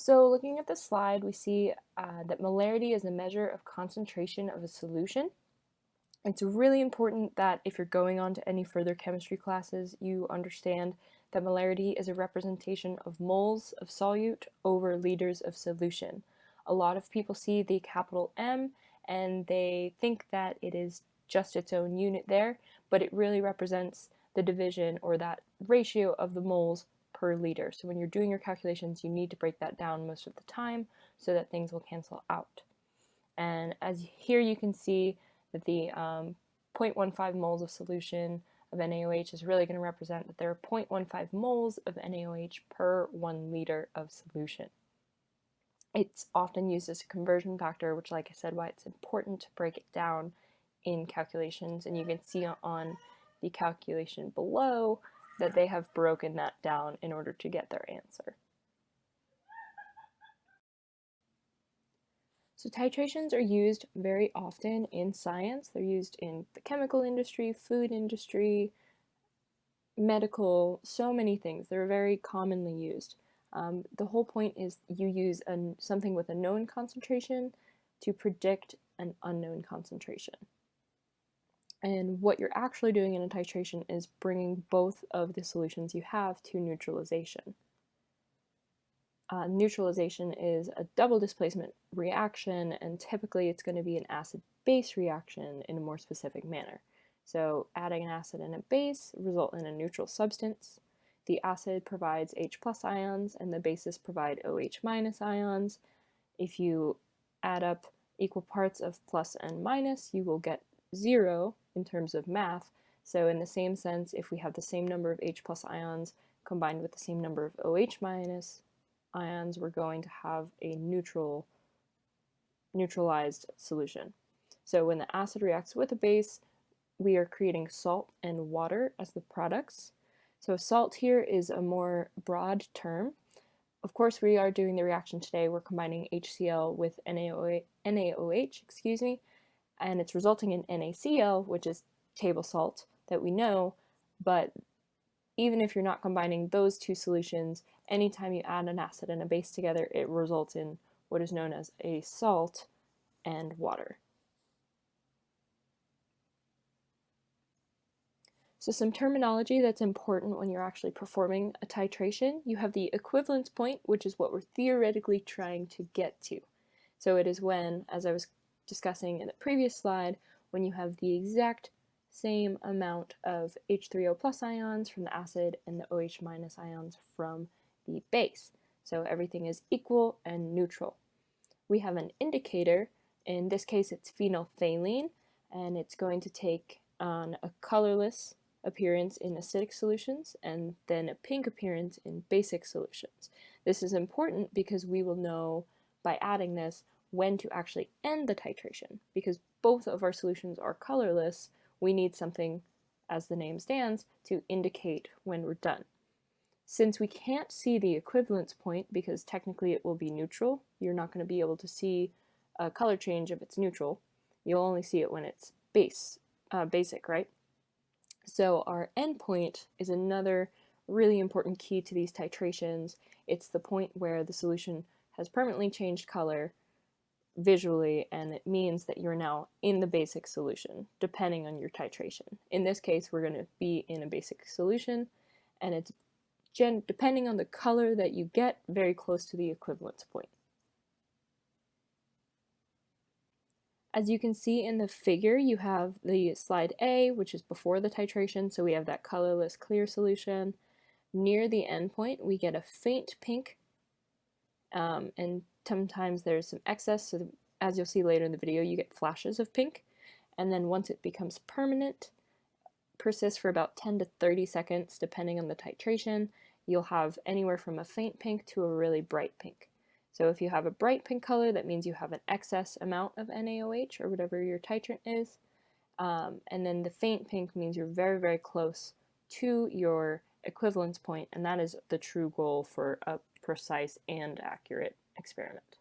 So looking at the slide, we see that molarity is a measure of concentration of a solution. It's really important that if you're going on to any further chemistry classes, you understand that molarity is a representation of moles of solute over liters of solution. A lot of people see the capital M and they think that it is just its own unit there, but it really represents the division or that ratio of the moles per liter. So when you're doing your calculations, you need to break that down most of the time so that things will cancel out. And as here you can see that the 0.15 moles of solution of NaOH is really going to represent that there are 0.15 moles of NaOH per 1 liter of solution. It's often used as a conversion factor, which, like I said, why it's important to break it down in calculations. And you can see on the calculation below that they have broken that down in order to get their answer. So titrations are used very often in science. They're used in the chemical industry, food industry, medical, so many things. They're very commonly used. The whole point is you use something with a known concentration to predict an unknown concentration. And what you're actually doing in a titration is bringing both of the solutions you have to neutralization. Neutralization is a double displacement reaction, and typically it's going to be an acid-base reaction in a more specific manner. So adding an acid and a base result in a neutral substance. The acid provides H+ ions and the bases provide OH- ions. If you add up equal parts of plus and minus, you will get 0 in terms of math. So in the same sense, if we have the same number of H+ ions combined with the same number of OH- ions, we're going to have a neutralized solution. So when the acid reacts with a base, we are creating salt and water as the products. So salt here is a more broad term. Of course, we are doing the reaction today. We're combining HCl with NaOH, and it's resulting in NaCl, which is table salt that we know, but even if you're not combining those two solutions, anytime you add an acid and a base together, it results in what is known as a salt and water. So some terminology that's important when you're actually performing a titration. You have the equivalence point, which is what we're theoretically trying to get to. So it is when, as I was discussing in the previous slide, when you have the exact same amount of H3O+ ions from the acid and the OH- ions from the base. So everything is equal and neutral. We have an indicator. In this case, it's phenolphthalein, and it's going to take on a colorless appearance in acidic solutions and then a pink appearance in basic solutions. This is important because we will know by adding this when to actually end the titration. Because both of our solutions are colorless, we need something, as the name stands, to indicate when we're done. Since we can't see the equivalence point because technically it will be neutral, you're not going to be able to see a color change if it's neutral. You'll only see it when it's basic, right? So our endpoint is another really important key to these titrations. It's the point where the solution has permanently changed color visually, and it means that you're now in the basic solution, depending on your titration. In this case, we're going to be in a basic solution, and it's depending on the color that you get, very close to the equivalence point. As you can see in the figure, you have the slide A, which is before the titration, so we have that colorless clear solution. Near the endpoint, we get a faint pink, and sometimes there's some excess, so as you'll see later in the video, you get flashes of pink, and then once it becomes permanent, persists for about 10 to 30 seconds, depending on the titration, you'll have anywhere from a faint pink to a really bright pink. So if you have a bright pink color, that means you have an excess amount of NaOH, or whatever your titrant is, and then the faint pink means you're very, very close to your equivalence point, and that is the true goal for a precise and accurate experiment.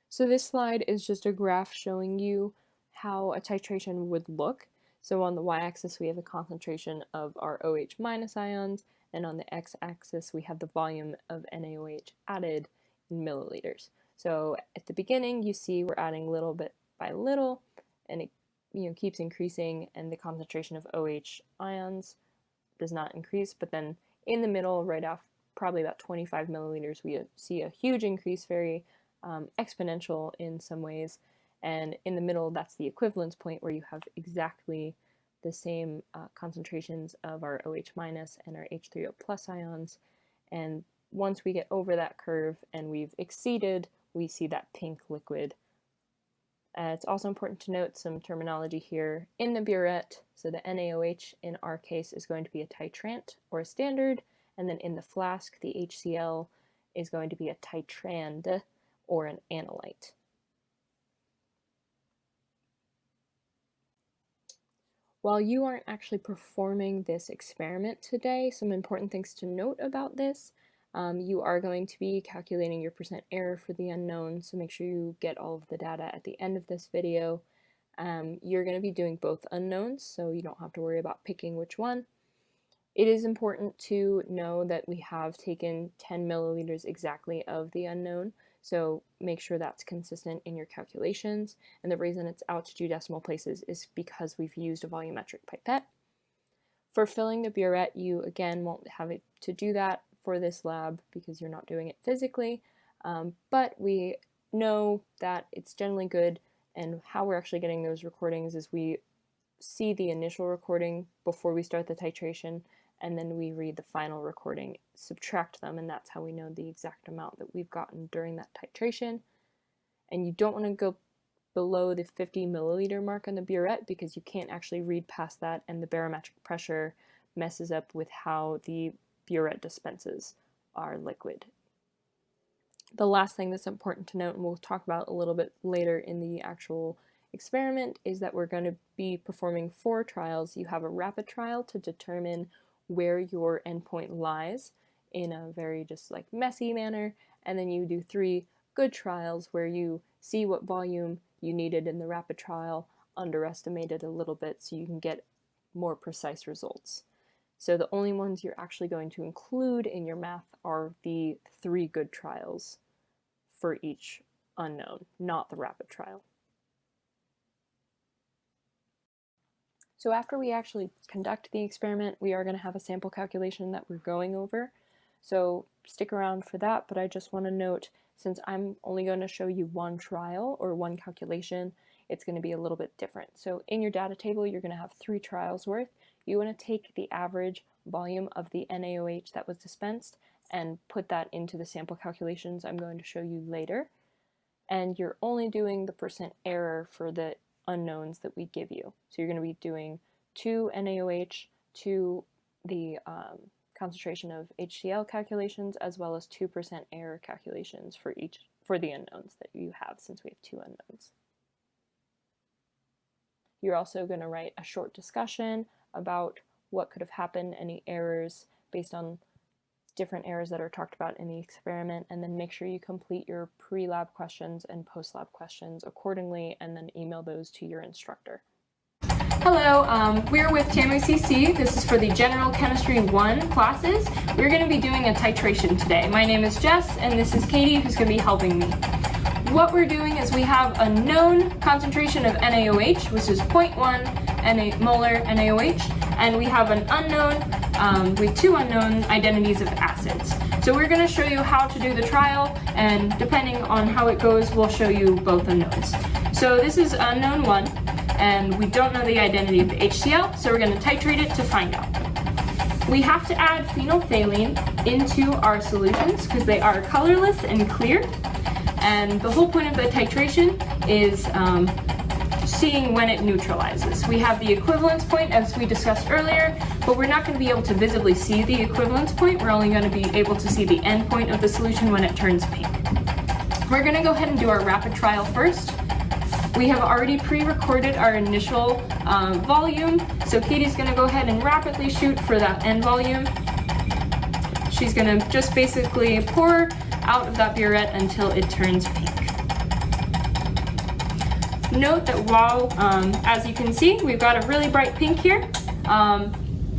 So this slide is just a graph showing you how a titration would look. So on the y-axis we have the concentration of our OH minus ions, and on the x-axis we have the volume of NaOH added in milliliters. So at the beginning you see we're adding little bit by little, and it keeps increasing, and the concentration of OH ions does not increase, but then in the middle, right off probably about 25 milliliters, we see a huge increase, very exponential in some ways, and in the middle that's the equivalence point where you have exactly the same concentrations of our OH minus and our H3O plus ions, and once we get over that curve and we've exceeded, we see that pink liquid. It's also important to note some terminology here in the burette. So the NaOH in our case is going to be a titrant or a standard, and then in the flask the HCl is going to be a titrand or an analyte. While you aren't actually performing this experiment today, some important things to note about this. You are going to be calculating your percent error for the unknown, so make sure you get all of the data at the end of this video. You're going to be doing both unknowns, so you don't have to worry about picking which one. It is important to know that we have taken 10 milliliters exactly of the unknown, so make sure that's consistent in your calculations, and the reason it's out to 2 decimal places is because we've used a volumetric pipette. For filling the burette, you again won't have it to do that for this lab because you're not doing it physically, but we know that it's generally good, and how we're actually getting those recordings is we see the initial recording before we start the titration, and then we read the final recording, subtract them, and that's how we know the exact amount that we've gotten during that titration. And you don't want to go below the 50 milliliter mark on the burette because you can't actually read past that, and the barometric pressure messes up with how the burette dispenses our liquid. The last thing that's important to note, and we'll talk about a little bit later in the actual experiment, is that we're going to be performing 4 trials. You have a rapid trial to determine where your endpoint lies in a very just like messy manner, and then you do 3 good trials where you see what volume you needed in the rapid trial, underestimate it a little bit so you can get more precise results. So the only ones you're actually going to include in your math are the 3 good trials for each unknown, not the rapid trial. So after we actually conduct the experiment, we are going to have a sample calculation that we're going over. So stick around for that, but I just want to note, since I'm only going to show you 1 trial or 1 calculation, it's going to be a little bit different. So in your data table, you're going to have 3 trials worth. You want to take the average volume of the NaOH that was dispensed and put that into the sample calculations I'm going to show you later. And you're only doing the percent error for the unknowns that we give you. So you're going to be doing 2 NaOH, 2 the concentration of HCl calculations, as well as 2% error calculations for the unknowns that you have, since we have 2 unknowns. You're also going to write a short discussion about what could have happened, any errors based on different errors that are talked about in the experiment, and then make sure you complete your pre-lab questions and post-lab questions accordingly, and then email those to your instructor. Hello, we're with TAMUCC. This is for the General Chemistry 1 classes. We're going to be doing a titration today. My name is Jess, and this is Katie, who's going to be helping me. What we're doing is we have a known concentration of NaOH, which is 0.1 molar NaOH, and we have an unknown with 2 unknown identities of acids. So we're going to show you how to do the trial, and depending on how it goes, we'll show you both unknowns. So this is unknown 1, and we don't know the identity of the HCl, so we're going to titrate it to find out. We have to add phenolphthalein into our solutions because they are colorless and clear. And the whole point of the titration is seeing when it neutralizes. We have the equivalence point, as we discussed earlier, but we're not going to be able to visibly see the equivalence point. We're only going to be able to see the end point of the solution when it turns pink. We're going to go ahead and do our rapid trial first. We have already pre-recorded our initial volume, so Katie's going to go ahead and rapidly shoot for that end volume. She's going to just basically pour out of that burette until it turns pink. note that while, as you can see, we've got a really bright pink here,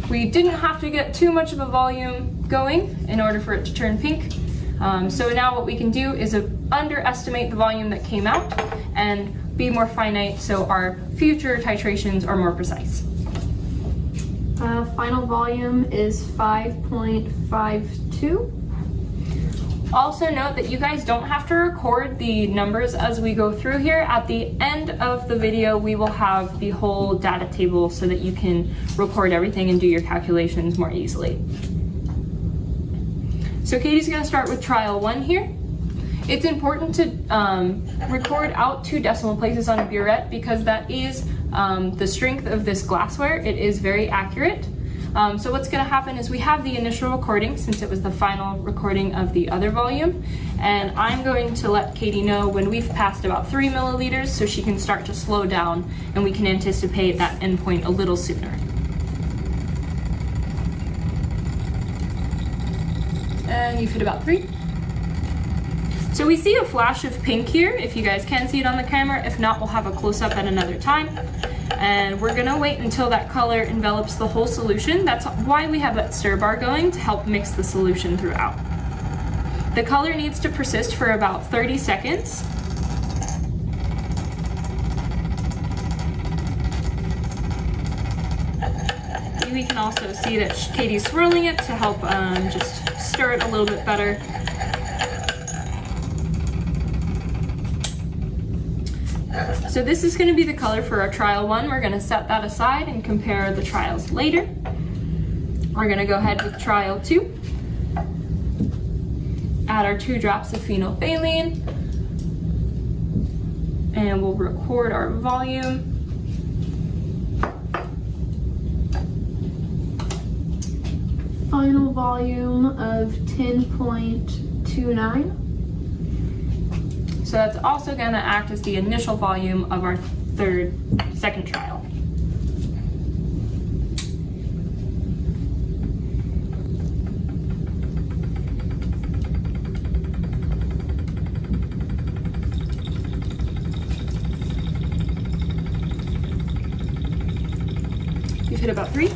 we didn't have to get too much of a volume going in order for it to turn pink. So now what we can do is underestimate the volume that came out and be more finite so our future titrations are more precise. Final volume is 5.52. Also note that you guys don't have to record the numbers as we go through here. At the end of the video, we will have the whole data table so that you can record everything and do your calculations more easily. So Katie's going to start with trial 1 here. It's important to record out 2 decimal places on a burette because that is the strength of this glassware. It is very accurate. So what's going to happen is we have the initial recording since it was the final recording of the other volume, and I'm going to let Katie know when we've passed about 3 milliliters so she can start to slow down and we can anticipate that endpoint a little sooner. And you've hit about 3. So we see a flash of pink here, if you guys can see it on the camera. If not, we'll have a close-up at another time. And we're gonna wait until that color envelops the whole solution. That's why we have that stir bar going, to help mix the solution throughout. The color needs to persist for about 30 seconds. We can also see that Katie's swirling it to help just stir it a little bit better. So this is going to be the color for our trial 1. We're going to set that aside and compare the trials later. We're going to go ahead with trial 2. Add our 2 drops of phenolphthalein. And we'll record our volume. Final volume of 10.29. So that's also going to act as the initial volume of our second trial. You've hit about 3.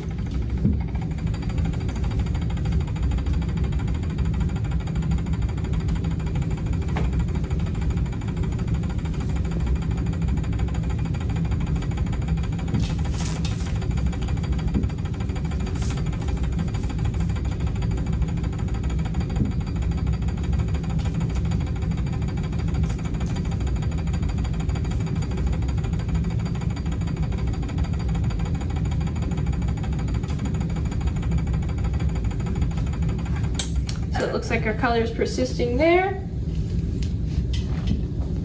So it looks like our color is persisting there.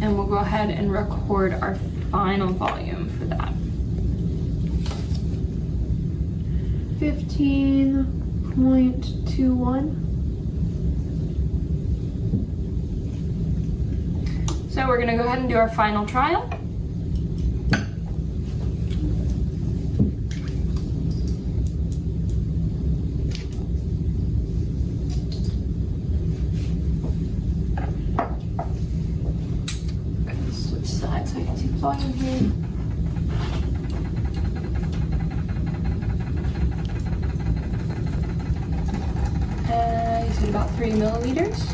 And we'll go ahead and record our final volume for that. 15.21. So we're going to go ahead and do our final trial. Switch sides so I can see the volume here. You said about 3 milliliters.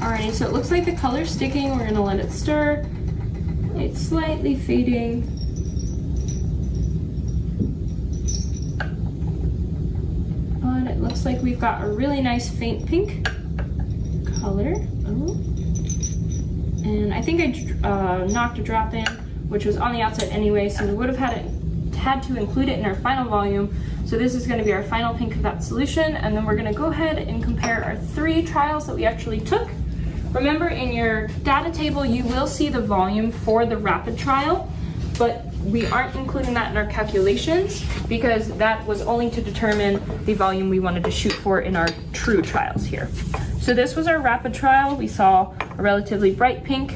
Alrighty, so it looks like the color's sticking. We're gonna let it stir. It's slightly fading. And it looks like we've got a really nice faint pink color. Oh. And I think I knocked a drop in, which was on the outside anyway, so we would have had to include it in our final volume. So this is going to be our final pink of that solution, and then we're going to go ahead and compare our 3 trials that we actually took. Remember, in your data table you will see the volume for the rapid trial, but we aren't including that in our calculations because that was only to determine the volume we wanted to shoot for in our true trials here. So this was our rapid trial. We saw a relatively bright pink.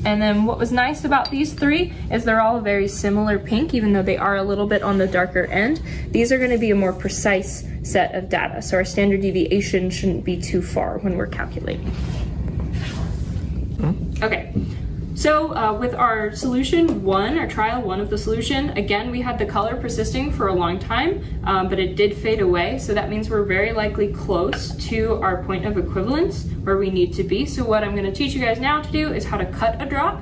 And then what was nice about these 3 is they're all a very similar pink, even though they are a little bit on the darker end. These are going to be a more precise set of data, so our standard deviation shouldn't be too far when we're calculating. Okay, so with our solution 1, or trial 1 of the solution, again, we had the color persisting for a long time, but it did fade away, so that means we're very likely close to our point of equivalence where we need to be. So what I'm going to teach you guys now to do is how to cut a drop.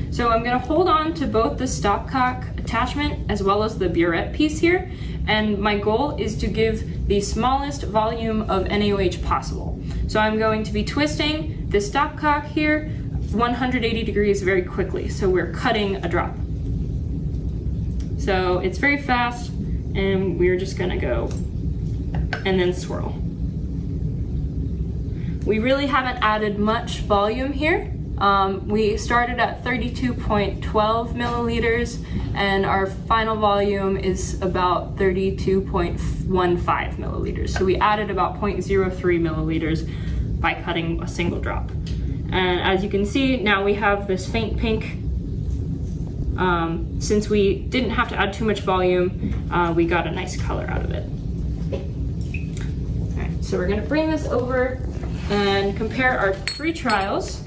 So I'm going to hold on to both the stopcock attachment as well as the burette piece here, and my goal is to give the smallest volume of NaOH possible. So I'm going to be twisting the stopcock here 180 degrees very quickly, so we're cutting a drop. So it's very fast, and we're just gonna go and then swirl. We really haven't added much volume here. We started at 32.12 milliliters, and our final volume is about 32.15 milliliters. So we added about 0.03 milliliters by cutting a single drop. And as you can see, now we have this faint pink. Since we didn't have to add too much volume, we got a nice color out of it. All right, so we're gonna bring this over and compare our 3 trials.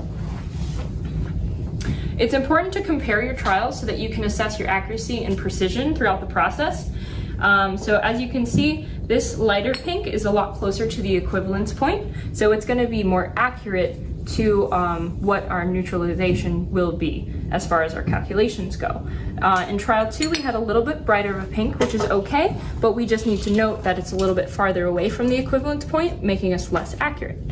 It's important to compare your trials so that you can assess your accuracy and precision throughout the process. So as you can see, this lighter pink is a lot closer to the equivalence point, so it's going to be more accurate to what our neutralization will be as far as our calculations go. In trial 2, we had a little bit brighter of a pink, which is okay, but we just need to note that it's a little bit farther away from the equivalence point, making us less accurate.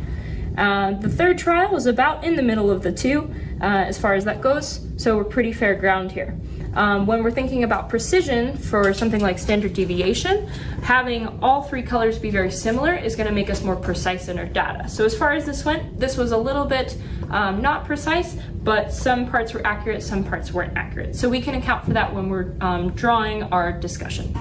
The 3rd trial was about in the middle of the 2 as far as that goes, so we're pretty fair ground here. When we're thinking about precision for something like standard deviation, having all 3 colors be very similar is going to make us more precise in our data. So as far as this went, this was a little bit not precise, but some parts were accurate, some parts weren't accurate. So we can account for that when we're drawing our discussion.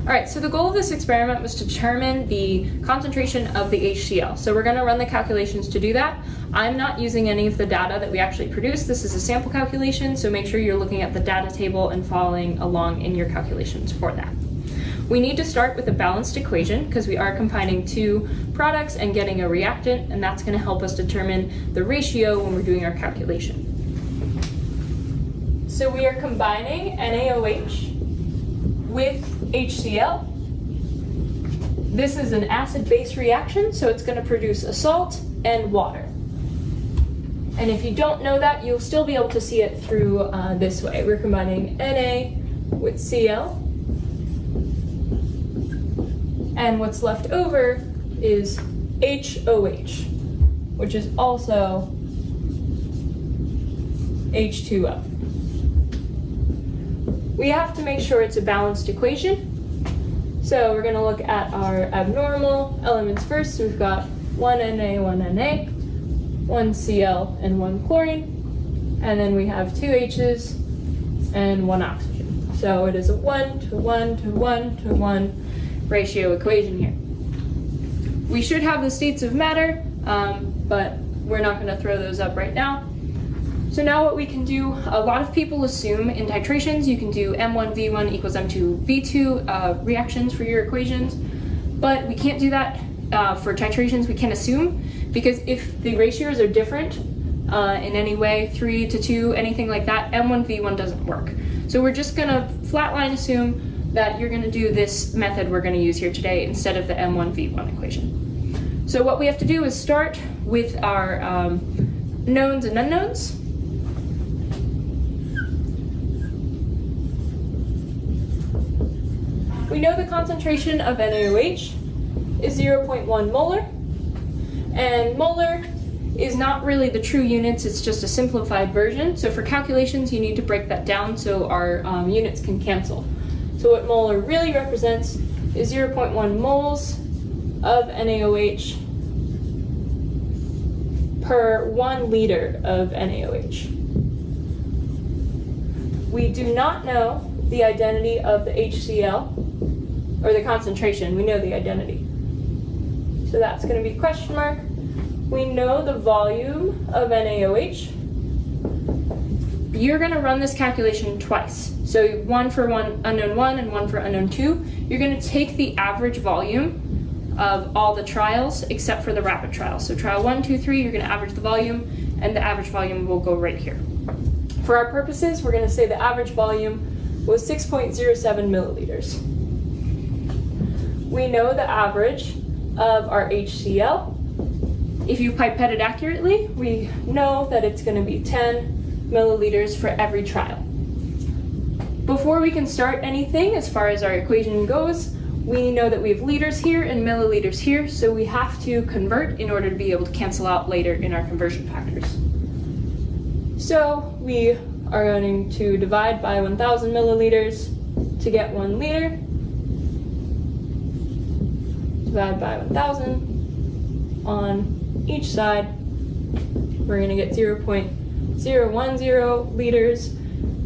All right, so the goal of this experiment was to determine the concentration of the HCl. So we're going to run the calculations to do that. I'm not using any of the data that we actually produced. This is a sample calculation, so make sure you're looking at the data table and following along in your calculations for that. We need to start with a balanced equation because we are combining 2 products and getting a reactant, and that's going to help us determine the ratio when we're doing our calculation. So we are combining NaOH with HCl. This is an acid-base reaction, so it's going to produce a salt and water. And if you don't know that, you'll still be able to see it through this way. We're combining Na with Cl, and what's left over is HOH, which is also H2O. We have to make sure it's a balanced equation. So we're going to look at our abnormal elements first. So we've got 1 Na, 1 Na, 1 Cl, and 1 chlorine. And then we have 2 H's and 1 oxygen. So it is a 1 to 1 to 1 to 1 ratio equation here. We should have the states of matter, but we're not going to throw those up right now. So now what we can do, a lot of people assume in titrations you can do M1V1 equals M2V2 reactions for your equations, but we can't do that for titrations. We can't assume, because if the ratios are different in any way, 3 to 2, anything like that, M1V1 doesn't work. So we're just going to flatline assume that you're going to do this method we're going to use here today instead of the M1V1 equation. So what we have to do is start with our knowns and unknowns. We know the concentration of NaOH is 0.1 molar, and molar is not really the true units, it's just a simplified version. So for calculations, you need to break that down so our units can cancel. So what molar really represents is 0.1 moles of NaOH per 1 liter of NaOH. We do not know the identity of the HCl, or the concentration. We know the identity. So that's going to be question mark. We know the volume of NaOH. You're going to run this calculation twice. So one for unknown 1 and one for unknown 2. You're going to take the average volume of all the trials except for the rapid trials. So trial 1, 2, 3, you're going to average the volume, and the average volume will go right here. For our purposes, we're going to say the average volume was 6.07 milliliters. We know the average of our HCl. If you pipette it accurately, we know that it's going to be 10 milliliters for every trial. Before we can start anything, as far as our equation goes, we know that we have liters here and milliliters here, so we have to convert in order to be able to cancel out later in our conversion factors. So we are going to divide by 1,000 milliliters to get 1 liter. Divide by 1,000 on each side. We're going to get 0.010 liters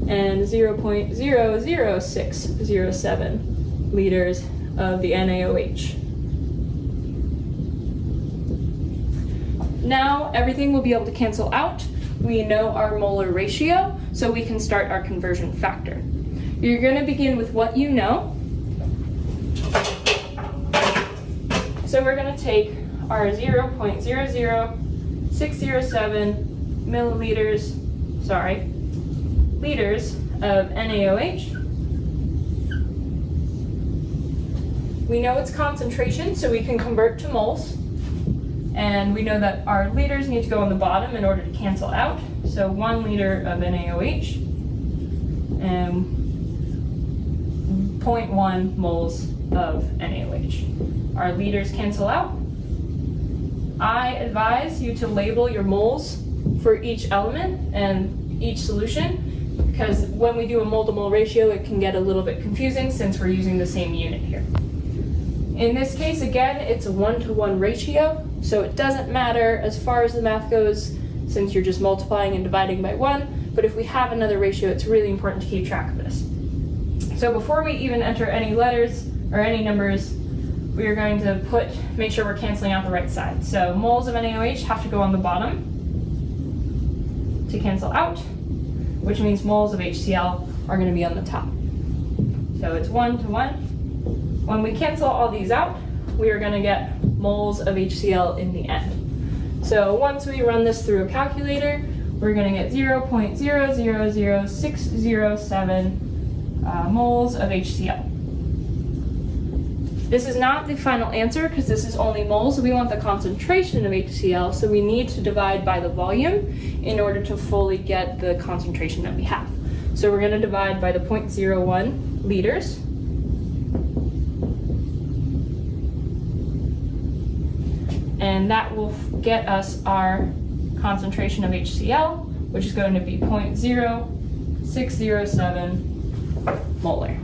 and 0.00607 liters of the NaOH. Now everything will be able to cancel out. We know our molar ratio, so we can start our conversion factor. You're going to begin with what you know. So we're going to take our 0.00607 liters of NaOH. We know its concentration, so we can convert to moles. And we know that our liters need to go on the bottom in order to cancel out. So 1 liter of NaOH and 0.1 moles of NaOH. Our liters cancel out. I advise you to label your moles for each element and each solution, because when we do a mole to mole ratio, it can get a little bit confusing since we're using the same unit here. In this case, again, it's a 1-to-1 ratio, so it doesn't matter as far as the math goes since you're just multiplying and dividing by 1, but if we have another ratio, it's really important to keep track of this. So before we even enter any letters or any numbers, we are going to make sure we're canceling out the right side. So moles of NaOH have to go on the bottom to cancel out, which means moles of HCl are going to be on the top. So it's 1-to-1. When we cancel all these out, we are going to get moles of HCl in the end. So once we run this through a calculator, we're going to get 0.000607 moles of HCl. This is not the final answer because this is only moles. We want the concentration of HCl, so we need to divide by the volume in order to fully get the concentration that we have. So we're going to divide by the 0.01 liters. And that will get us our concentration of HCl, which is going to be 0.0607 molar.